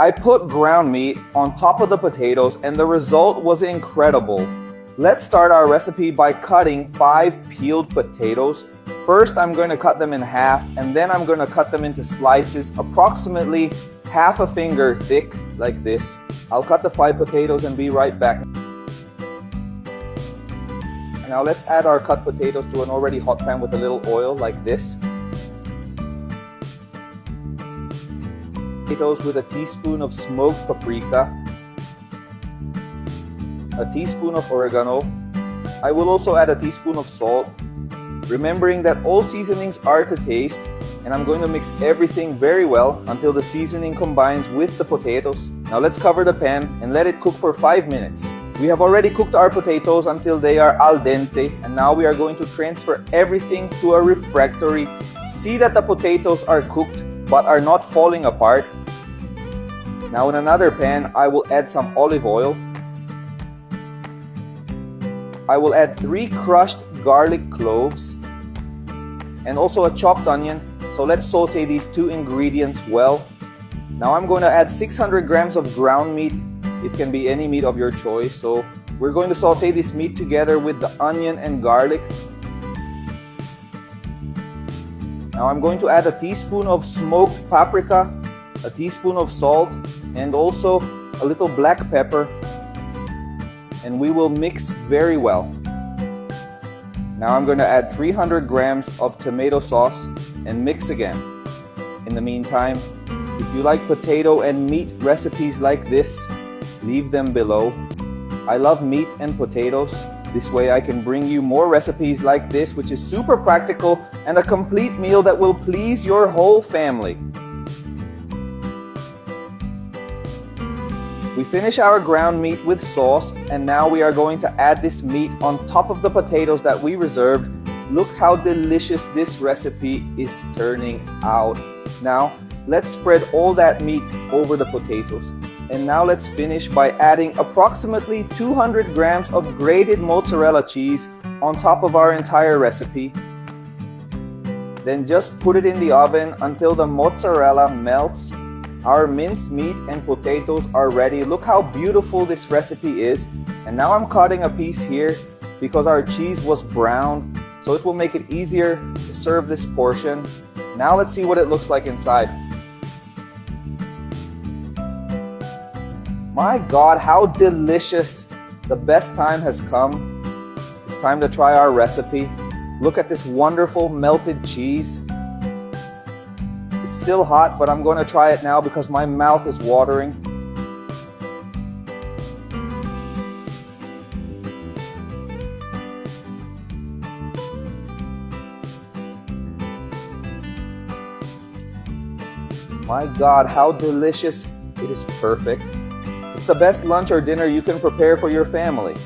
I put ground meat on top of the potatoes and the result was incredible. Let's start our recipe by cutting 5 peeled potatoes. First, I'm going to cut them in half and then I'm going to cut them into slices approximately half a finger thick like this. I'll cut the 5 potatoes and be right back. Now let's add our cut potatoes to an already hot pan with a little oil like this. Potatoes with a teaspoon of smoked paprika, a teaspoon of oregano. I will also add a teaspoon of salt, remembering that all seasonings are to taste, and I'm going to mix everything very well until the seasoning combines with the potatoes. Now let's cover the pan and let it cook for 5 minutes. We have already cooked our potatoes until they are al dente, and now we are going to transfer everything to a refractory. See that the potatoes are cooked but are not falling apart. Now in another pan, I will add some olive oil. I will add 3 crushed garlic cloves and also a chopped onion. So let's saute these 2 ingredients well. Now I'm going to add 600 grams of ground meat. It can be any meat of your choice. So we're going to saute this meat together with the onion and garlic. Now I'm going to add a teaspoon of smoked paprika, a teaspoon of salt, and also a little black pepper. And we will mix very well. Now I'm going to add 300 grams of tomato sauce and mix again. In the meantime, if you like potato and meat recipes like this, leave them below. I love meat and potatoes. This way I can bring you more recipes like this, which is super practical and a complete meal that will please your whole family. We finish our ground meat with sauce, and now we are going to add this meat on top of the potatoes that we reserved. Look how delicious this recipe is turning out. Now, let's spread all that meat over the potatoes. And now let's finish by adding approximately 200 grams of grated mozzarella cheese on top of our entire recipe. Then just put it in the oven until the mozzarella melts. Our minced meat and potatoes are ready. Look how beautiful this recipe is. And now I'm cutting a piece here because our cheese was browned, so it will make it easier to serve this portion. Now let's see what it looks like inside. My God, how delicious. The best time has come. It's time to try our recipe. Look at this wonderful melted cheese. It's still hot, but I'm going to try it now because my mouth is watering. My God, how delicious. It is perfect. It's the best lunch or dinner you can prepare for your family.